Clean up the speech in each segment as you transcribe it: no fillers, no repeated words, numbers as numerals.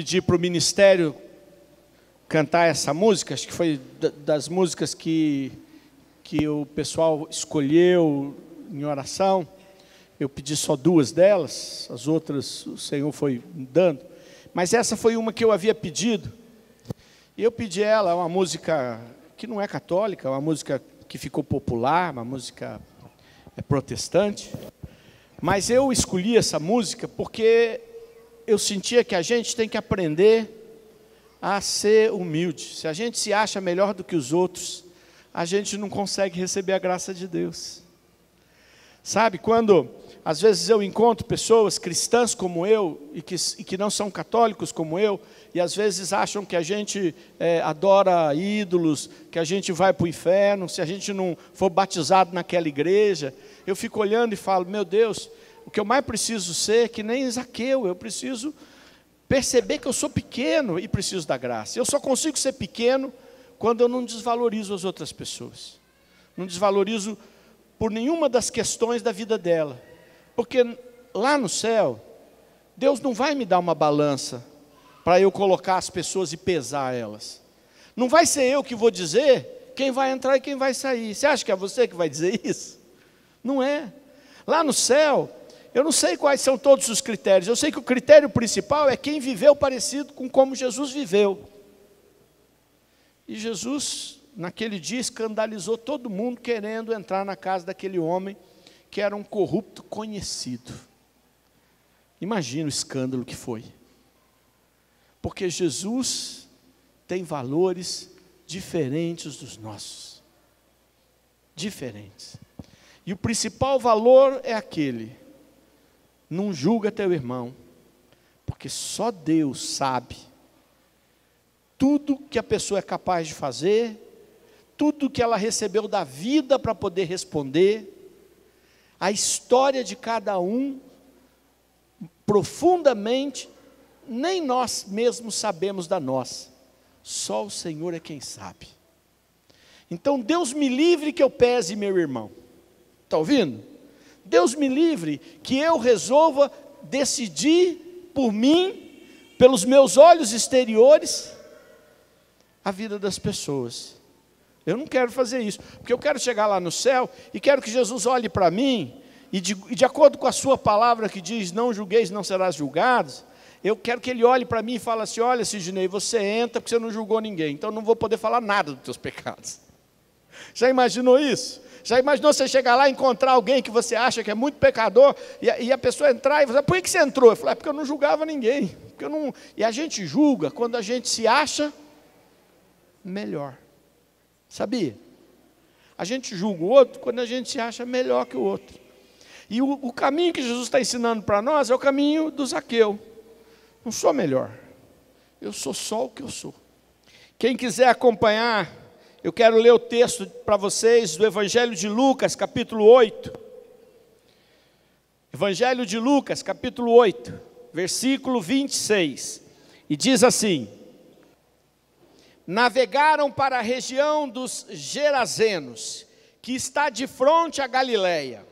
pedi para o ministério cantar essa música, acho que foi das músicas que o pessoal escolheu em oração. Eu pedi só 2 delas, as outras o Senhor foi dando. Mas essa foi uma que eu havia pedido. E eu pedi ela, é uma música que não é católica, é uma música que ficou popular, uma música protestante. Mas eu escolhi essa música porque eu sentia que a gente tem que aprender a ser humilde. Se a gente se acha melhor do que os outros, a gente não consegue receber a graça de Deus. Sabe, quando às vezes eu encontro pessoas cristãs como eu, e que não são católicos como eu, e às vezes acham que a gente adora ídolos, que a gente vai para o inferno, se a gente não for batizado naquela igreja, eu fico olhando e falo, meu Deus, o que eu mais preciso ser, que nem Zaqueu, eu preciso perceber que eu sou pequeno e preciso da graça. Eu só consigo ser pequeno quando eu não desvalorizo as outras pessoas. Não desvalorizo por nenhuma das questões da vida dela. Porque lá no céu, Deus não vai me dar uma balança para eu colocar as pessoas e pesar elas. Não vai ser eu que vou dizer quem vai entrar e quem vai sair. Você acha que é você que vai dizer isso? Não é. Lá no céu, eu não sei quais são todos os critérios. Eu sei que o critério principal é quem viveu parecido com como Jesus viveu. E Jesus, naquele dia, escandalizou todo mundo querendo entrar na casa daquele homem que era um corrupto conhecido. Imagina o escândalo que foi. Porque Jesus tem valores diferentes dos nossos. Diferentes. E o principal valor é aquele: não julga teu irmão, porque só Deus sabe tudo que a pessoa é capaz de fazer, tudo que ela recebeu da vida para poder responder, a história de cada um, profundamente, nem nós mesmos sabemos da nossa, só o Senhor é quem sabe. Então Deus me livre que eu pese meu irmão, está ouvindo? Deus me livre que eu resolva decidir por mim, pelos meus olhos exteriores, a vida das pessoas. Eu não quero fazer isso, porque eu quero chegar lá no céu e quero que Jesus olhe para mim e de acordo com a sua palavra que diz, não julgueis, não serás julgados, eu quero que ele olhe para mim e fale assim, olha Sidnei, você entra porque você não julgou ninguém, então eu não vou poder falar nada dos teus pecados. Já imaginou isso? Já imaginou você chegar lá e encontrar alguém que você acha que é muito pecador, e a pessoa entrar e falar, por que você entrou? Eu falei, porque eu não julgava ninguém. Porque eu não... E a gente julga quando a gente se acha melhor. Sabia? A gente julga o outro quando a gente se acha melhor que o outro. E o caminho que Jesus está ensinando para nós é o caminho do Zaqueu. Não sou melhor. Eu sou só o que eu sou. Quem quiser acompanhar, eu quero ler o texto para vocês do Evangelho de Lucas, capítulo 8. Evangelho de Lucas, capítulo 8, versículo 26. E diz assim: navegaram para a região dos Gerazenos, que está de fronte à Galileia.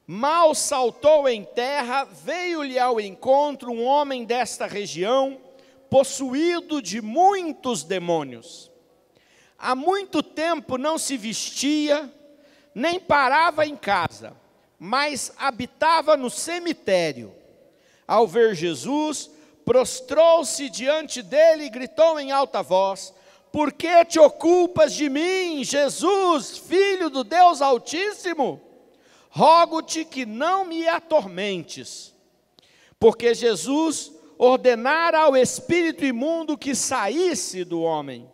Mal saltou em terra, veio-lhe ao encontro um homem desta região, possuído de muitos demônios. Há muito tempo não se vestia, nem parava em casa, mas habitava no cemitério. Ao ver Jesus, prostrou-se diante dele e gritou em alta voz: por que te ocupas de mim, Jesus, Filho do Deus Altíssimo? Rogo-te que não me atormentes. Porque Jesus ordenara ao espírito imundo que saísse do homem.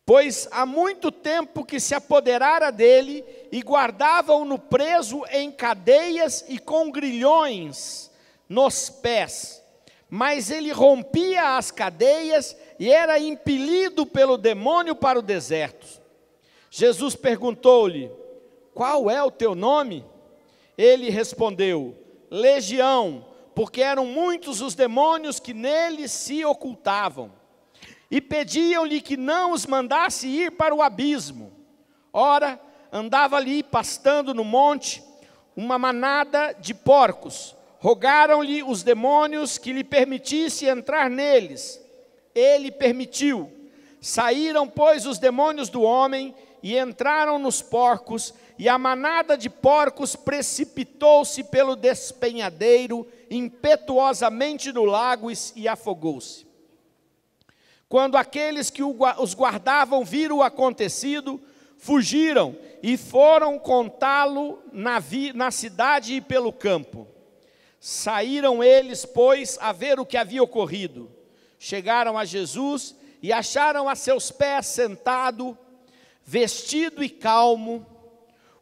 Pois há muito tempo que se apoderara dele e guardavam no preso em cadeias e com grilhões nos pés. Mas ele rompia as cadeias e era impelido pelo demônio para o deserto. Jesus perguntou-lhe: qual é o teu nome? Ele respondeu: Legião, porque eram muitos os demônios que nele se ocultavam. E pediam-lhe que não os mandasse ir para o abismo. Ora, andava ali pastando no monte uma manada de porcos. Rogaram-lhe os demônios que lhe permitisse entrar neles. Ele permitiu. Saíram, pois, os demônios do homem e entraram nos porcos, e a manada de porcos precipitou-se pelo despenhadeiro impetuosamente no lago e afogou-se. Quando aqueles que os guardavam viram o acontecido, fugiram e foram contá-lo na cidade e pelo campo. Saíram eles, pois, a ver o que havia ocorrido. Chegaram a Jesus e acharam a seus pés sentado, vestido e calmo,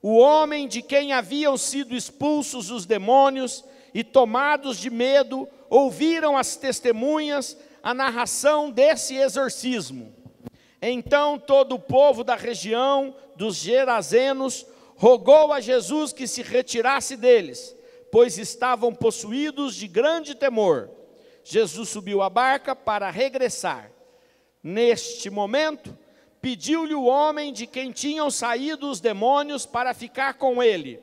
o homem de quem haviam sido expulsos os demônios, e tomados de medo, ouviram as testemunhas, a narração desse exorcismo. Então todo o povo da região dos Gerazenos rogou a Jesus que se retirasse deles, pois estavam possuídos de grande temor. Jesus subiu à barca para regressar. Neste momento, pediu-lhe o homem de quem tinham saído os demônios para ficar com ele.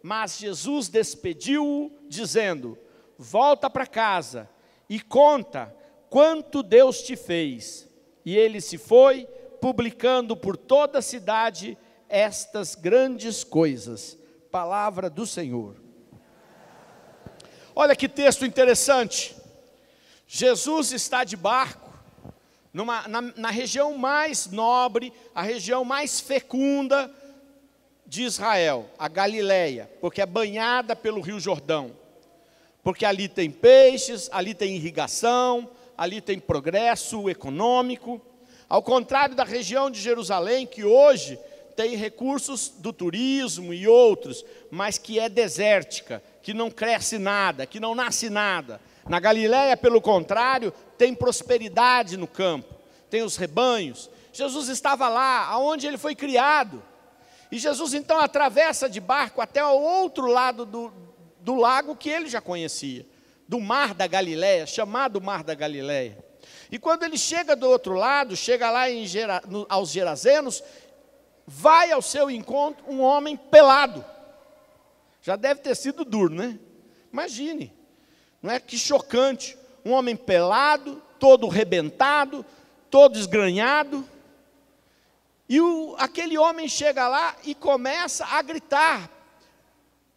Mas Jesus despediu-o, dizendo: volta para casa e conta quanto Deus te fez. E ele se foi, publicando por toda a cidade estas grandes coisas. Palavra do Senhor. Olha que texto interessante. Jesus está de barco, na região mais nobre, a região mais fecunda de Israel, a Galileia, porque é banhada pelo Rio Jordão. Porque ali tem peixes, ali tem irrigação, ali tem progresso econômico. Ao contrário da região de Jerusalém, que hoje tem recursos do turismo e outros, mas que é desértica, que não cresce nada, que não nasce nada. Na Galileia, pelo contrário, tem prosperidade no campo, tem os rebanhos. Jesus estava lá, aonde ele foi criado. E Jesus então atravessa de barco até o outro lado do lago que ele já conhecia, do Mar da Galileia, chamado Mar da Galileia. E quando ele chega do outro lado, chega lá aos Gerazenos, vai ao seu encontro um homem pelado. Já deve ter sido duro, né? Imagine, não é? Que chocante, um homem pelado, todo rebentado, todo esgranhado. E aquele homem chega lá e começa a gritar,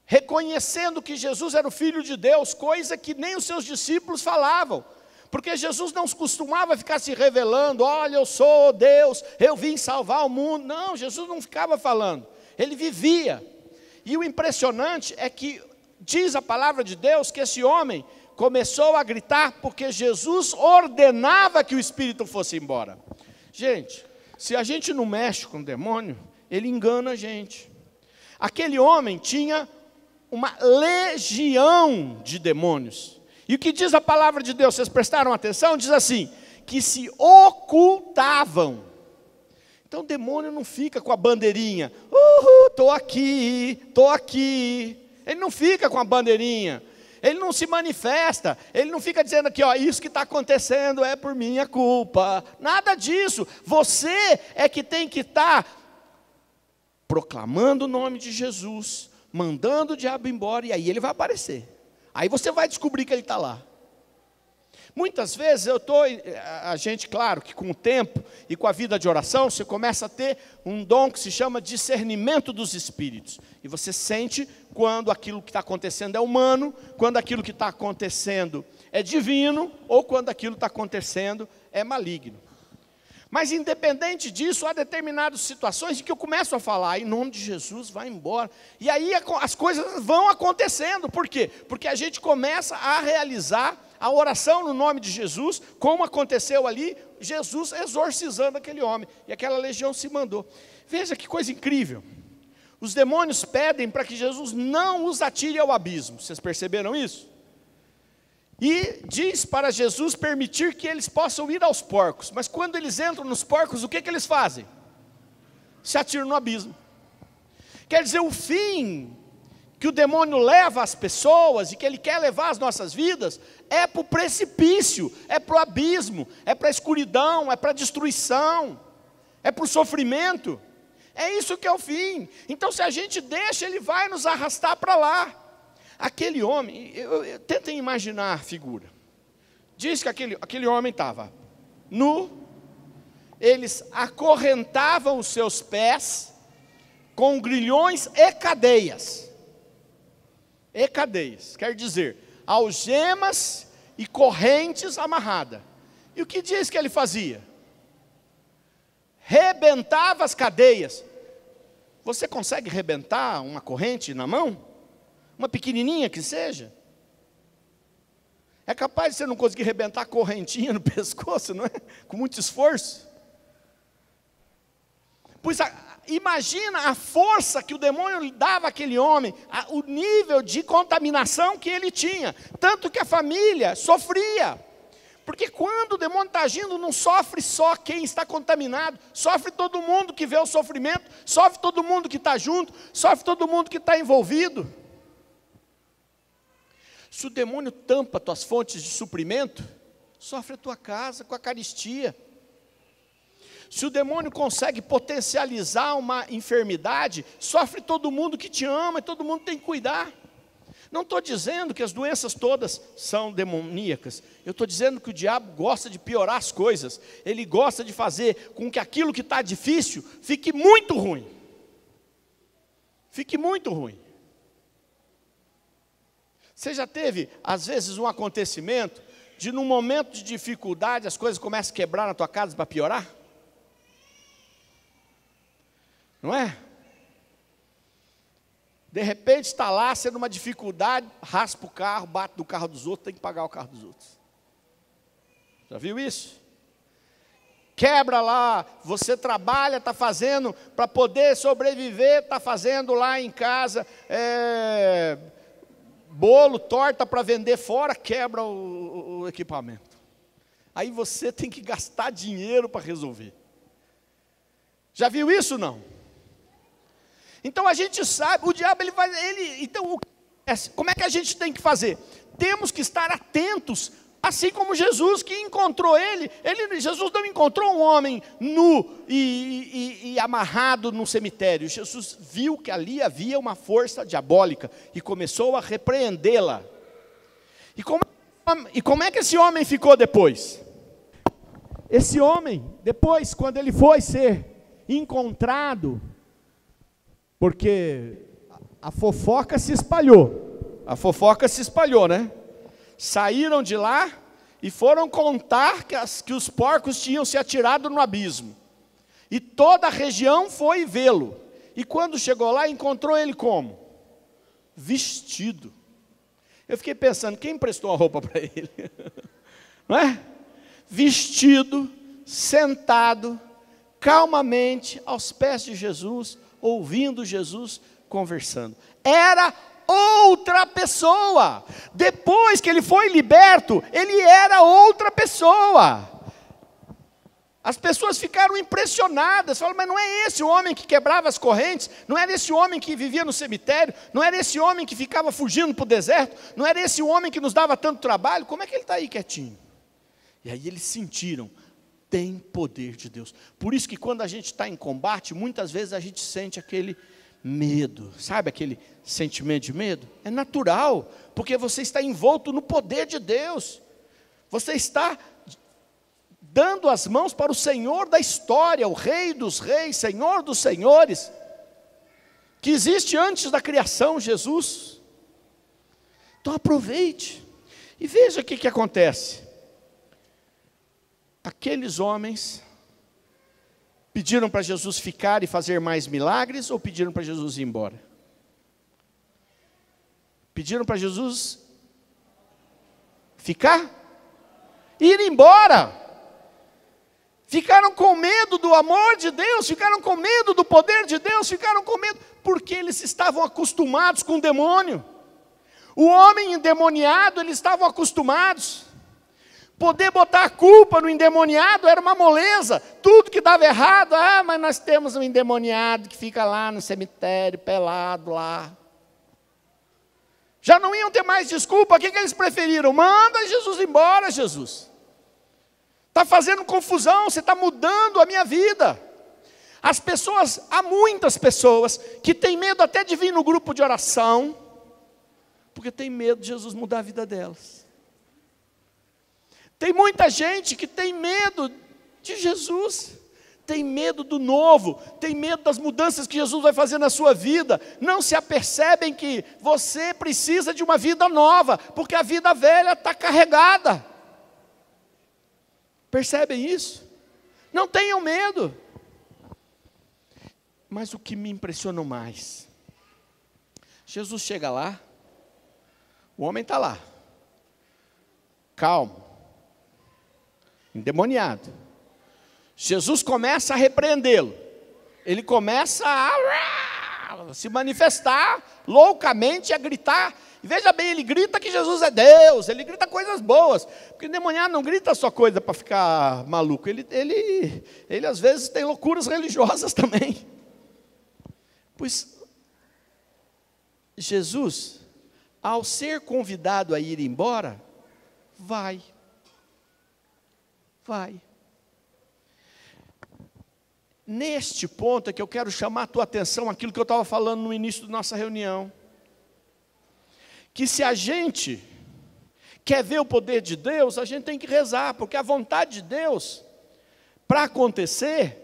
reconhecendo que Jesus era o Filho de Deus, coisa que nem os seus discípulos falavam. Porque Jesus não costumava ficar se revelando: olha, eu sou Deus, eu vim salvar o mundo. Não, Jesus não ficava falando, ele vivia. E o impressionante é que diz a palavra de Deus que esse homem começou a gritar porque Jesus ordenava que o espírito fosse embora. Gente, se a gente não mexe com o demônio, ele engana a gente. Aquele homem tinha uma legião de demônios. E o que diz a palavra de Deus, vocês prestaram atenção? Diz assim, que se ocultavam. Então o demônio não fica com a bandeirinha, estou aqui, estou aqui. Ele não fica com a bandeirinha, ele não se manifesta, ele não fica dizendo aqui, ó, isso que está acontecendo é por minha culpa. Nada disso, você é que tem que estar proclamando o nome de Jesus, mandando o diabo embora, e aí ele vai aparecer. Aí você vai descobrir que ele está lá. Muitas vezes a gente, claro, que com o tempo e com a vida de oração, você começa a ter um dom que se chama discernimento dos espíritos. E você sente quando aquilo que está acontecendo é humano, quando aquilo que está acontecendo é divino, ou quando aquilo que está acontecendo é maligno. Mas independente disso, há determinadas situações em que eu começo a falar, em nome de Jesus, vai embora. E aí as coisas vão acontecendo. Por quê? Porque a gente começa a realizar a oração no nome de Jesus, como aconteceu ali, Jesus exorcizando aquele homem. E aquela legião se mandou. Veja que coisa incrível. Os demônios pedem para que Jesus não os atire ao abismo. Vocês perceberam isso? E diz para Jesus permitir que eles possam ir aos porcos. Mas quando eles entram nos porcos, o que eles fazem? Se atiram no abismo. Quer dizer, o fim que o demônio leva as pessoas e que ele quer levar as nossas vidas é para o precipício, é para o abismo, é para a escuridão, é para a destruição, é para o sofrimento. É isso que é o fim. Então se a gente deixa, ele vai nos arrastar para lá. Aquele homem, tentem imaginar a figura. Diz que aquele homem estava nu, eles acorrentavam os seus pés com grilhões e cadeias. E cadeias, quer dizer, algemas e correntes amarradas. E o que diz que ele fazia? Rebentava as cadeias. Você consegue rebentar uma corrente na mão? Uma pequenininha que seja? É capaz de você não conseguir rebentar a correntinha no pescoço, não é? Com muito esforço. Pois imagina a força que o demônio lhe dava àquele homem, o nível de contaminação que ele tinha. Tanto que a família sofria. Porque quando o demônio está agindo, não sofre só quem está contaminado, sofre todo mundo que vê o sofrimento, sofre todo mundo que está junto, sofre todo mundo que está envolvido. Se o demônio tampa tuas fontes de suprimento, sofre a tua casa com a caristia. Se o demônio consegue potencializar uma enfermidade, sofre todo mundo que te ama e todo mundo tem que cuidar. Não estou dizendo que as doenças todas são demoníacas. Eu estou dizendo que o diabo gosta de piorar as coisas. Ele gosta de fazer com que aquilo que está difícil fique muito ruim. Fique muito ruim. Você já teve, às vezes, um acontecimento de, num momento de dificuldade, as coisas começam a quebrar na tua casa para piorar? Não é? De repente está lá, sendo uma dificuldade, raspa o carro, bate no carro dos outros, tem que pagar o carro dos outros. Já viu isso? Quebra lá, você trabalha, está fazendo, para poder sobreviver, está fazendo lá em casa, bolo, torta para vender fora, quebra o equipamento. Aí você tem que gastar dinheiro para resolver. Já viu isso, não? Então a gente sabe, o diabo então como é que a gente tem que fazer? Temos que estar atentos, assim como Jesus que encontrou Jesus não encontrou um homem nu e amarrado no cemitério. Jesus viu que ali havia uma força diabólica e começou a repreendê-la. E como é que esse homem ficou depois? Esse homem, depois, quando ele foi ser encontrado, porque a fofoca se espalhou. A fofoca se espalhou, né? Saíram de lá e foram contar que os porcos tinham se atirado no abismo. E toda a região foi vê-lo. E quando chegou lá, encontrou ele como? Vestido. Eu fiquei pensando, quem emprestou a roupa para ele? Não é? Vestido, sentado, calmamente, aos pés de Jesus, ouvindo Jesus conversando. Era outra pessoa. Depois que ele foi liberto, ele era outra pessoa. As pessoas ficaram impressionadas, falaram, mas não é esse o homem que quebrava as correntes, não era esse homem que vivia no cemitério, não era esse homem que ficava fugindo para o deserto, não era esse homem que nos dava tanto trabalho, como é que ele está aí quietinho? E aí eles sentiram, tem poder de Deus. Por isso que quando a gente está em combate, muitas vezes a gente sente aquele medo, sabe aquele sentimento de medo? É natural, porque você está envolto no poder de Deus, você está dando as mãos para o Senhor da história, o Rei dos Reis, Senhor dos Senhores, que existe antes da criação, Jesus. Então aproveite, e veja o que acontece. Aqueles homens pediram para Jesus ficar e fazer mais milagres, ou pediram para Jesus ir embora? Pediram para Jesus ficar? Ir embora. Ficaram com medo do amor de Deus, ficaram com medo do poder de Deus, ficaram com medo, porque eles estavam acostumados com o demônio. O homem endemoniado, eles estavam acostumados. Poder botar a culpa no endemoniado era uma moleza. Tudo que dava errado, mas nós temos um endemoniado que fica lá no cemitério, pelado lá. Já não iam ter mais desculpa, o que eles preferiram? Manda Jesus embora, Jesus. Está fazendo confusão, você está mudando a minha vida. As pessoas, há muitas pessoas que têm medo até de vir no grupo de oração, Porque tem medo de Jesus mudar a vida delas. Tem muita gente que tem medo de Jesus, tem medo do novo, tem medo das mudanças que Jesus vai fazer na sua vida. Não se apercebem que você precisa de uma vida nova, porque a vida velha está carregada. Percebem isso? Não tenham medo. Mas o que me impressionou mais, Jesus chega lá, o homem está lá, calmo, endemoniado. Jesus começa a repreendê-lo. Ele começa a se manifestar loucamente, a gritar. E veja bem, ele grita que Jesus é Deus, ele grita coisas boas. Porque o endemoniado não grita só coisa para ficar maluco. Ele às vezes tem loucuras religiosas também. Pois Jesus, ao ser convidado a ir embora, vai. Neste ponto é que eu quero chamar a tua atenção àquilo que eu estava falando no início da nossa reunião. Que se a gente quer ver o poder de Deus, a gente tem que rezar, porque a vontade de Deus, para acontecer,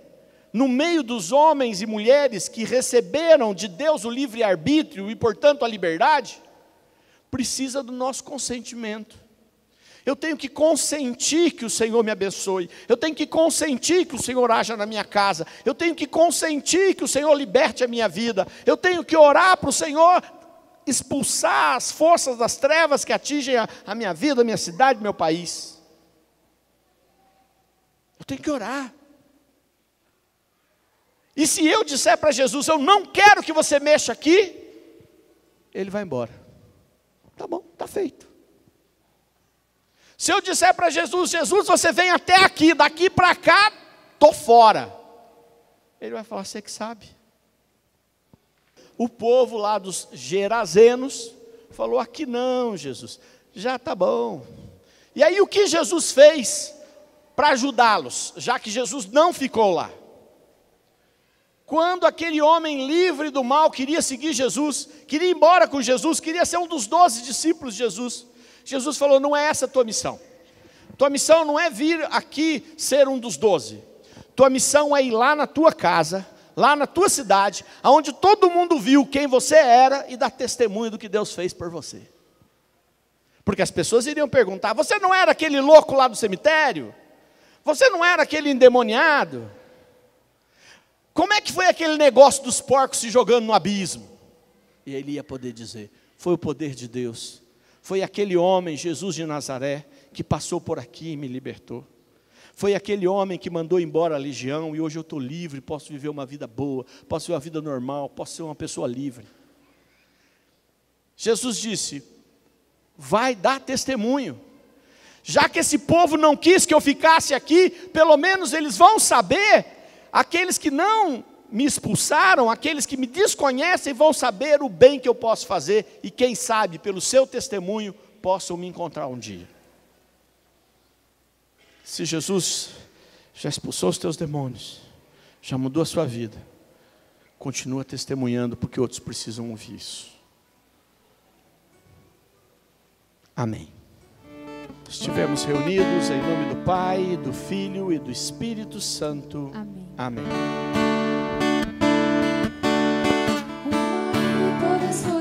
no meio dos homens e mulheres que receberam de Deus o livre-arbítrio e, portanto, a liberdade, precisa do nosso consentimento. Eu tenho que consentir que o Senhor me abençoe. Eu tenho que consentir que o Senhor haja na minha casa. Eu tenho que consentir que o Senhor liberte a minha vida. Eu tenho que orar para o Senhor expulsar as forças das trevas que atingem a minha vida, a minha cidade, meu país. Eu tenho que orar. E se eu disser para Jesus, eu não quero que você mexa aqui, ele vai embora. Tá bom, está feito. Se eu disser para Jesus, Jesus, você vem até aqui, daqui para cá, estou fora. Ele vai falar, você que sabe. O povo lá dos Gerazenos falou, aqui não, Jesus, já está bom. E aí o que Jesus fez para ajudá-los, já que Jesus não ficou lá? Quando aquele homem livre do mal queria seguir Jesus, queria ir embora com Jesus, queria ser um dos 12 discípulos de Jesus, Jesus falou, não é essa a tua missão. Tua missão não é vir aqui ser um dos 12. Tua missão é ir lá na tua casa, lá na tua cidade, onde todo mundo viu quem você era e dar testemunho do que Deus fez por você. Porque as pessoas iriam perguntar, você não era aquele louco lá do cemitério? Você não era aquele endemoniado? Como é que foi aquele negócio dos porcos se jogando no abismo? E ele ia poder dizer, foi o poder de Deus. Foi aquele homem, Jesus de Nazaré, que passou por aqui e me libertou. Foi aquele homem que mandou embora a legião e hoje eu estou livre, posso viver uma vida boa, posso viver uma vida normal, posso ser uma pessoa livre. Jesus disse, vai dar testemunho. Já que esse povo não quis que eu ficasse aqui, pelo menos eles vão saber, aqueles que não me expulsaram, aqueles que me desconhecem vão saber o bem que eu posso fazer e quem sabe, pelo seu testemunho, possam me encontrar um dia. Se Jesus já expulsou os teus demônios, já mudou a sua vida, continua testemunhando porque outros precisam ouvir isso. Amém. Estivemos reunidos em nome do Pai, do Filho e do Espírito Santo. Amém. Amém. Todas